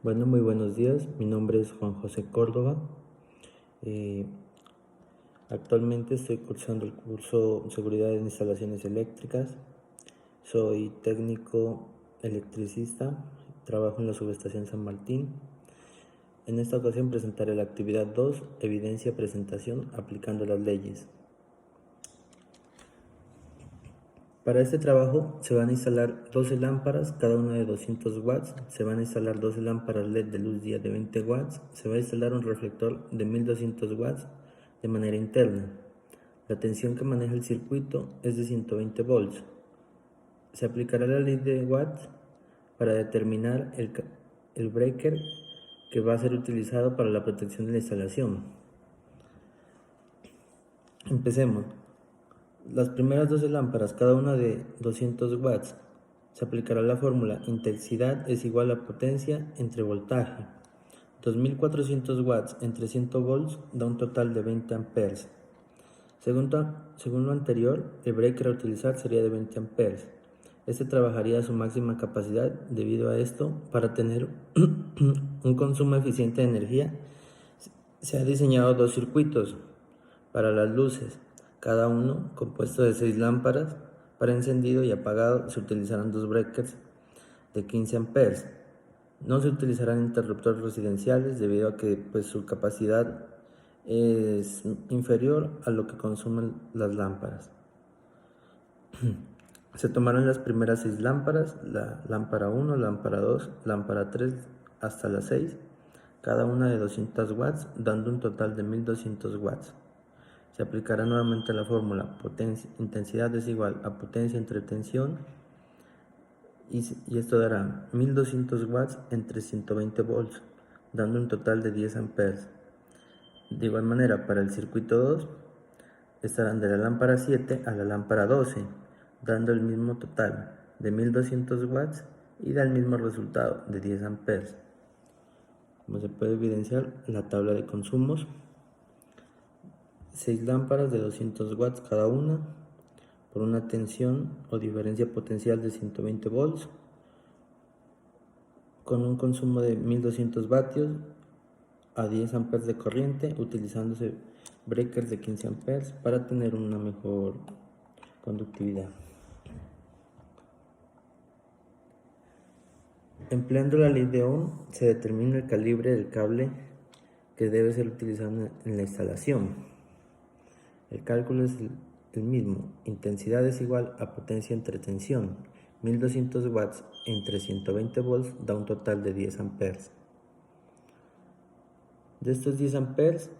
Bueno, muy buenos días. Mi nombre es Juan José Córdoba. Eh, Actualmente estoy cursando el curso Seguridad en Instalaciones Eléctricas. Soy técnico electricista. Trabajo en la subestación San Martín. En esta ocasión presentaré la actividad 2, evidencia presentación aplicando las leyes. Para este trabajo se van a instalar 12 lámparas, cada una de 200 watts. Se van a instalar 12 lámparas LED de luz día de 20 watts. Se va a instalar un reflector de 1200 watts de manera interna. La tensión que maneja el circuito es de 120 volts. Se aplicará la ley de watts para determinar el breaker que va a ser utilizado para la protección de la instalación. Empecemos. Las primeras 12 lámparas, cada una de 200 watts, se aplicará la fórmula intensidad es igual a potencia entre voltaje. 2400 watts entre 100 volts da un total de 20 amperes. Según lo anterior, el breaker a utilizar sería de 20 amperes. Este trabajaría a su máxima capacidad. Debido a esto, para tener un consumo eficiente de energía, se han diseñado dos circuitos para las luces, cada uno compuesto de 6 lámparas. Para encendido y apagado se utilizarán dos breakers de 15 amperes. No se utilizarán interruptores residenciales debido a que su capacidad es inferior a lo que consumen las lámparas. Se tomarán las primeras 6 lámparas, la lámpara 1, lámpara 2, lámpara 3 hasta la 6, cada una de 200 watts, dando un total de 1200 watts. Se aplicará nuevamente la fórmula intensidad es igual a potencia entre tensión y esto dará 1200 watts entre 120 volts, dando un total de 10 amperes. De igual manera, para el circuito 2, estarán de la lámpara 7 a la lámpara 12, dando el mismo total de 1200 watts y da el mismo resultado de 10 amperes. Como se puede evidenciar, la tabla de consumos: 6 lámparas de 200 watts cada una, por una tensión o diferencia potencial de 120 volts, con un consumo de 1200 vatios a 10 amperes de corriente, utilizándose breakers de 15 amperes para tener una mejor conductividad. Empleando la ley de Ohm, se determina el calibre del cable que debe ser utilizado en la instalación. El cálculo es el mismo. Intensidad es igual a potencia entre tensión. 1200 watts entre 120 volts da un total de 10 amperes. De estos 10 amperes,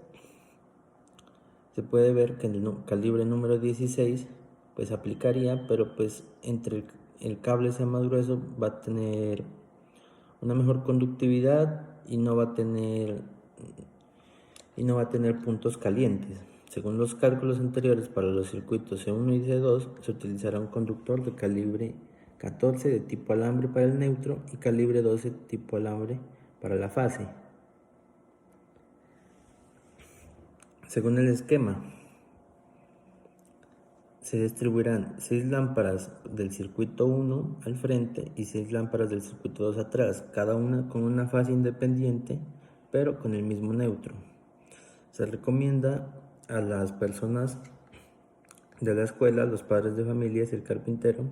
se puede ver que el calibre número 16 aplicaría, pero entre el cable sea más grueso va a tener una mejor conductividad y no va a tener puntos calientes. Según los cálculos anteriores, para los circuitos C1 y C2 se utilizará un conductor de calibre 14 de tipo alambre para el neutro y calibre 12 tipo alambre para la fase. Según el esquema, se distribuirán 6 lámparas del circuito 1 al frente y 6 lámparas del circuito 2 atrás, cada una con una fase independiente pero con el mismo neutro. Se recomienda a las personas de la escuela, los padres de familia y el carpintero,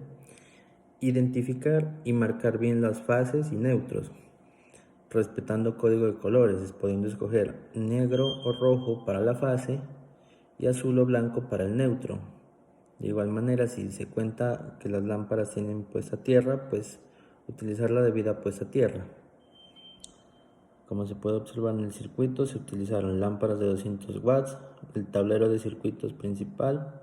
identificar y marcar bien las fases y neutros, respetando código de colores, pudiendo escoger negro o rojo para la fase y azul o blanco para el neutro. De igual manera, si se cuenta que las lámparas tienen puesta tierra, utilizar la debida puesta tierra. Como se puede observar en el circuito, se utilizaron lámparas de 200 watts, el tablero de circuitos principal,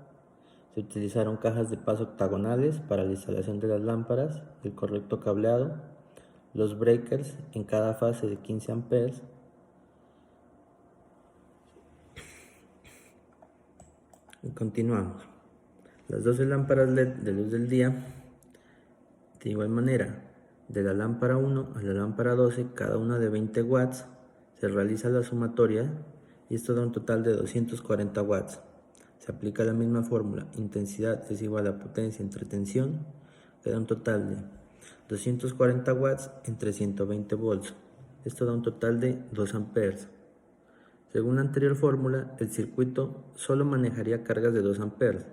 se utilizaron cajas de paso octagonales para la instalación de las lámparas, el correcto cableado, los breakers en cada fase de 15 amperes, y continuamos. Las 12 lámparas LED de luz del día, de igual manera, de la lámpara 1 a la lámpara 12, cada una de 20 watts, se realiza la sumatoria y esto da un total de 240 watts. Se aplica la misma fórmula, intensidad es igual a potencia entre tensión, que da un total de 240 watts entre 120 volts. Esto da un total de 2 amperes. Según la anterior fórmula, el circuito solo manejaría cargas de 2 amperes.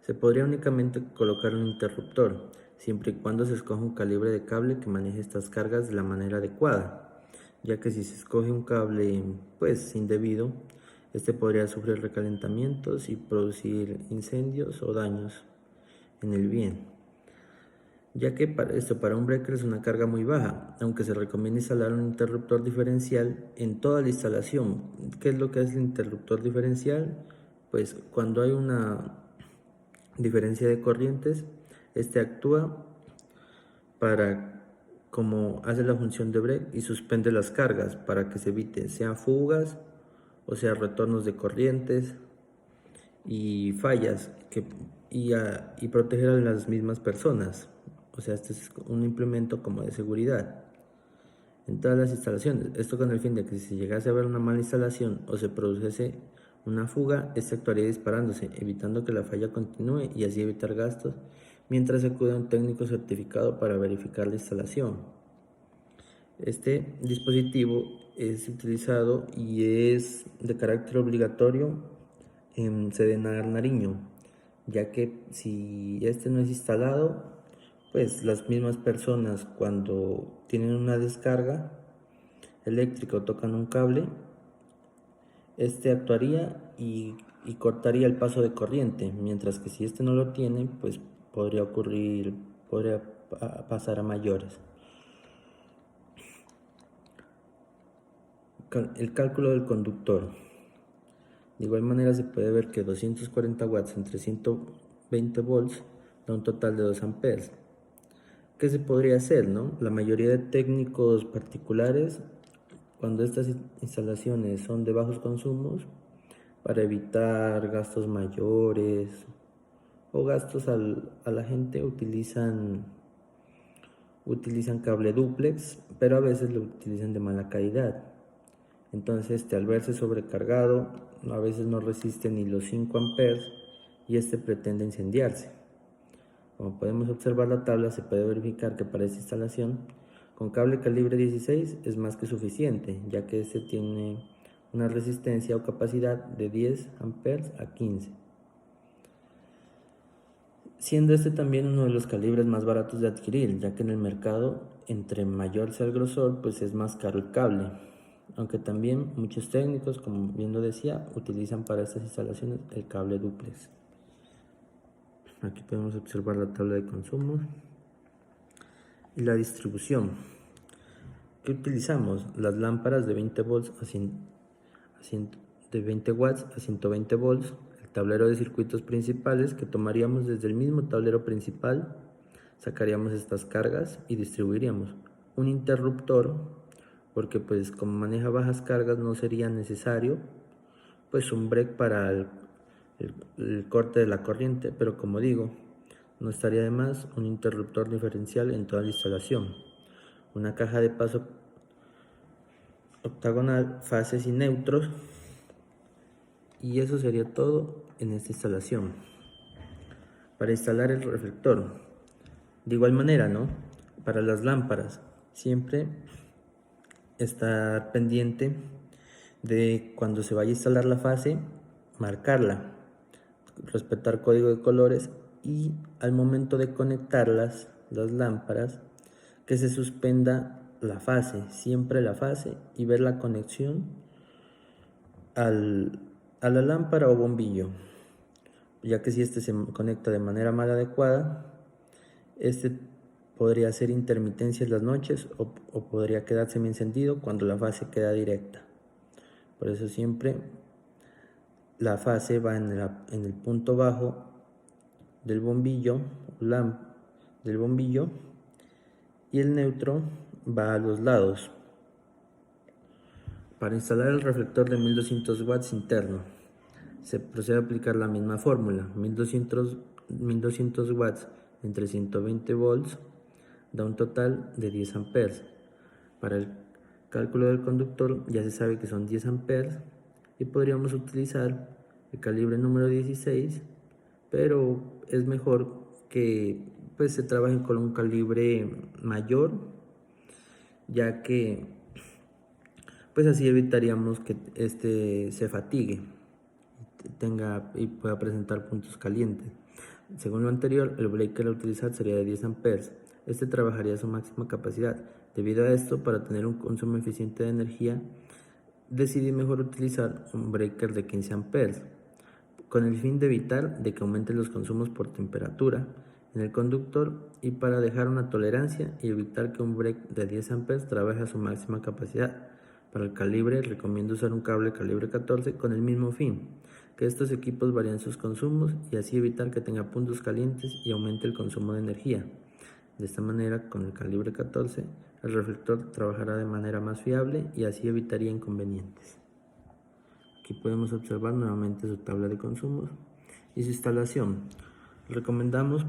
Se podría únicamente colocar un interruptor, siempre y cuando se escoja un calibre de cable que maneje estas cargas de la manera adecuada, ya que si se escoge un cable indebido, este podría sufrir recalentamientos y producir incendios o daños en el bien, ya que para un breaker es una carga muy baja, aunque se recomienda instalar un interruptor diferencial en toda la instalación. ¿Qué es lo que es el interruptor diferencial? Pues cuando hay una diferencia de corrientes, este actúa para como hace la función de break y suspende las cargas para que se evite sean fugas o sea retornos de corrientes y fallas y proteger a las mismas personas. O sea, este es un implemento como de seguridad en todas las instalaciones. Esto con el fin de que si llegase a haber una mala instalación o se produjese una fuga, este actuaría disparándose, evitando que la falla continúe y así evitar gastos, mientras acude a un técnico certificado para verificar la instalación. Este dispositivo es utilizado y es de carácter obligatorio en Sedenar Nariño, ya que si este no es instalado, pues las mismas personas cuando tienen una descarga eléctrica o tocan un cable, este actuaría y cortaría el paso de corriente, mientras que si este no lo tiene, pues podría pasar a mayores. El cálculo del conductor. De igual manera se puede ver que 240 watts entre 120 volts da un total de 2 amperes. ¿Qué se podría hacer, no? La mayoría de técnicos particulares, cuando estas instalaciones son de bajos consumos, para evitar gastos mayores o gastos a la gente, utilizan cable dúplex, pero a veces lo utilizan de mala calidad. Entonces al verse sobrecargado, a veces no resiste ni los 5 amperes y este pretende incendiarse. Como podemos observar la tabla, se puede verificar que para esta instalación con cable calibre 16 es más que suficiente, ya que este tiene una resistencia o capacidad de 10 amperes a 15, siendo este también uno de los calibres más baratos de adquirir, ya que en el mercado entre mayor sea el grosor, pues es más caro el cable. Aunque también muchos técnicos, como bien lo decía, utilizan para estas instalaciones el cable dúplex. Aquí podemos observar la tabla de consumo y la distribución. ¿Qué utilizamos? Las lámparas de 20 volts de 20 watts a 120 volts, el tablero de circuitos principales que tomaríamos desde el mismo tablero principal, sacaríamos estas cargas y distribuiríamos un interruptor, porque pues como maneja bajas cargas no sería necesario pues un break para el corte de la corriente, pero como digo, no estaría de más un interruptor diferencial en toda la instalación, una caja de paso octagonal, fases y neutros, y eso sería todo en esta instalación. Para instalar el reflector, de igual manera, ¿no? Para las lámparas, siempre estar pendiente de cuando se vaya a instalar la fase, marcarla, respetar código de colores y al momento de conectarlas, las lámparas, que se suspenda la fase, siempre la fase, y ver la conexión a la lámpara o bombillo, ya que si este se conecta de manera mal adecuada, este podría hacer intermitencia en las noches o podría quedar semi-encendido cuando la fase queda directa. Por eso siempre la fase va en el punto bajo del bombillo, y el neutro va a los lados. Para instalar el reflector de 1200 watts interno, se procede a aplicar la misma fórmula, 1200 watts entre 120 volts da un total de 10 amperes. Para el cálculo del conductor ya se sabe que son 10 amperes y podríamos utilizar el calibre número 16, pero es mejor que pues se trabaje con un calibre mayor, ya que pues así evitaríamos que se fatigue y pueda presentar puntos calientes. Según lo anterior, el breaker a utilizar sería de 10 amperes. Este trabajaría a su máxima capacidad. Debido a esto, para tener un consumo eficiente de energía, decidí mejor utilizar un breaker de 15 amperes, con el fin de evitar de que aumenten los consumos por temperatura en el conductor y para dejar una tolerancia y evitar que un break de 10 amperes trabaje a su máxima capacidad. Para el calibre recomiendo usar un cable calibre 14 con el mismo fin, que estos equipos varíen sus consumos y así evitar que tenga puntos calientes y aumente el consumo de energía. De esta manera, con el calibre 14, el reflector trabajará de manera más fiable y así evitaría inconvenientes. Aquí podemos observar nuevamente su tabla de consumos y su instalación. Recomendamos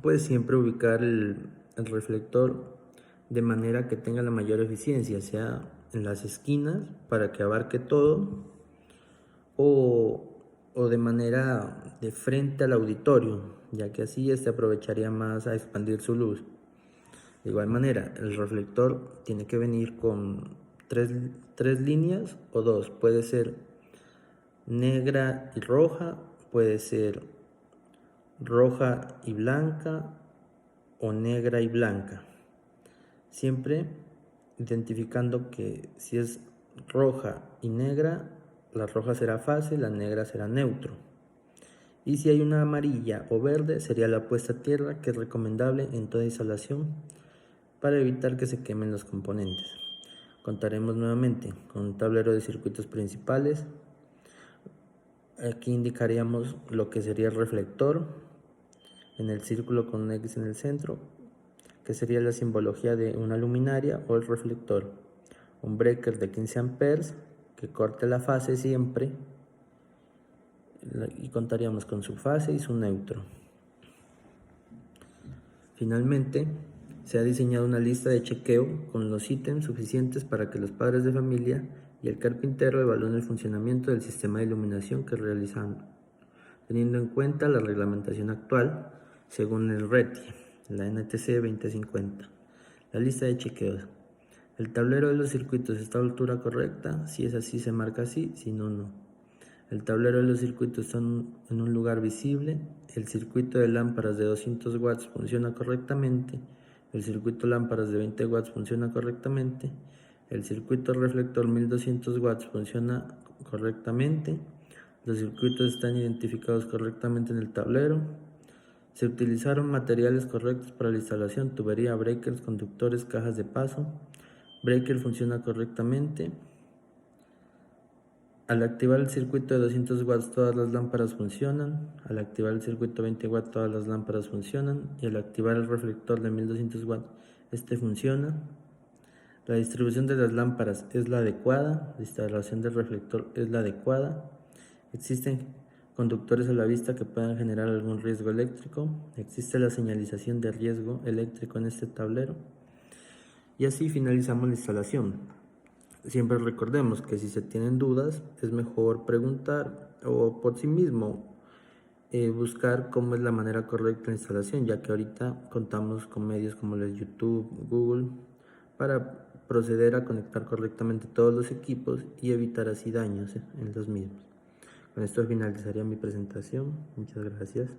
pues siempre ubicar el reflector de manera que tenga la mayor eficiencia, sea en las esquinas para que abarque todo o de manera de frente al auditorio, ya que así aprovecharía más a expandir su luz. De igual manera, el reflector tiene que venir con tres líneas o dos, puede ser negra y roja, puede ser roja y blanca o negra y blanca. Siempre identificando que si es roja y negra, la roja será fase, la negra será neutro. Y si hay una amarilla o verde, sería la puesta a tierra, que es recomendable en toda instalación para evitar que se quemen los componentes. Contaremos nuevamente con un tablero de circuitos principales. Aquí indicaríamos lo que sería el reflector en el círculo con un X en el centro, que sería la simbología de una luminaria o el reflector. Un breaker de 15 amperes que corte la fase siempre, y contaríamos con su fase y su neutro. Finalmente, se ha diseñado una lista de chequeo con los ítems suficientes para que los padres de familia y el carpintero evalúen el funcionamiento del sistema de iluminación que realizan, teniendo en cuenta la reglamentación actual según el RETI, la NTC 2050. La lista de chequeos. El tablero de los circuitos está a altura correcta, si es así se marca así, si no, no. El tablero de los circuitos está en un lugar visible, el circuito de lámparas de 200 watts funciona correctamente, el circuito lámparas de 20 watts funciona correctamente, el circuito reflector 1200 watts funciona correctamente, los circuitos están identificados correctamente en el tablero, se utilizaron materiales correctos para la instalación, tubería, breakers, conductores, cajas de paso, breaker funciona correctamente. Al activar el circuito de 200 watts todas las lámparas funcionan, al activar el circuito 20 watts todas las lámparas funcionan y al activar el reflector de 1200 watts funciona. La distribución de las lámparas es la adecuada, la instalación del reflector es la adecuada. Existen conductores a la vista que puedan generar algún riesgo eléctrico, existe la señalización de riesgo eléctrico en este tablero y así finalizamos la instalación. Siempre recordemos que si se tienen dudas es mejor preguntar o por sí mismo buscar cómo es la manera correcta de instalación, ya que ahorita contamos con medios como los YouTube, Google, para proceder a conectar correctamente todos los equipos y evitar así daños en los mismos. Con esto finalizaría mi presentación. Muchas gracias.